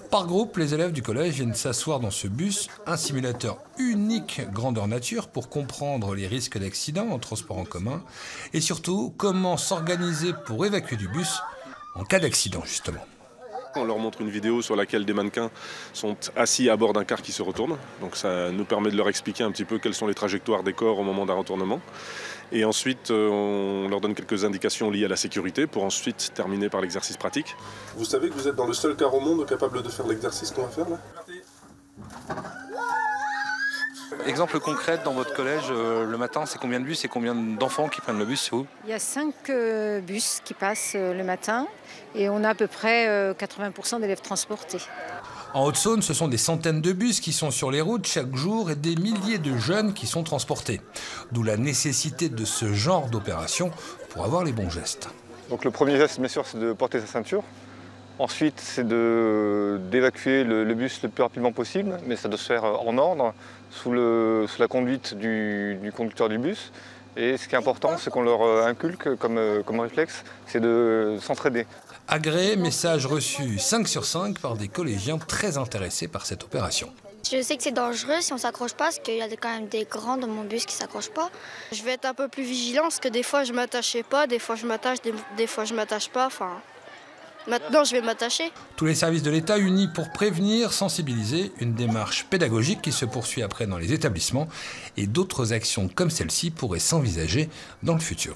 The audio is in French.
Par groupe, les élèves du collège viennent s'asseoir dans ce bus, un simulateur unique grandeur nature pour comprendre les risques d'accident en transport en commun et surtout comment s'organiser pour évacuer du bus en cas d'accident justement. On leur montre une vidéo sur laquelle des mannequins sont assis à bord d'un car qui se retourne. Donc ça nous permet de leur expliquer un petit peu quelles sont les trajectoires des corps au moment d'un retournement. Et ensuite, on leur donne quelques indications liées à la sécurité pour ensuite terminer par l'exercice pratique. Vous savez que vous êtes dans le seul car au monde capable de faire l'exercice qu'on va faire là ? Exemple concret, dans votre collège, le matin, c'est combien de bus et combien d'enfants qui prennent le bus? C'est où? Il y a 5 bus qui passent le matin et on a à peu près 80% d'élèves transportés. En Haute-Saône, ce sont des centaines de bus qui sont sur les routes chaque jour et des milliers de jeunes qui sont transportés. D'où la nécessité de ce genre d'opération pour avoir les bons gestes. Donc le premier geste, bien sûr, c'est de porter sa ceinture. Ensuite, c'est d'évacuer le bus le plus rapidement possible, mais ça doit se faire en ordre, sous la conduite du conducteur du bus. Et ce qui est important, c'est qu'on leur inculque comme réflexe, c'est de s'entraider. Agrès, message reçu 5 sur 5 par des collégiens très intéressés par cette opération. Je sais que c'est dangereux si on ne s'accroche pas, parce qu'il y a quand même des grands dans mon bus qui ne s'accrochent pas. Je vais être un peu plus vigilant, parce que des fois je ne m'attachais pas, des fois je m'attache, des fois je ne m'attache pas. Enfin, maintenant je vais m'attacher. Tous les services de l'État unis pour prévenir, sensibiliser, une démarche pédagogique qui se poursuit après dans les établissements et d'autres actions comme celle-ci pourraient s'envisager dans le futur.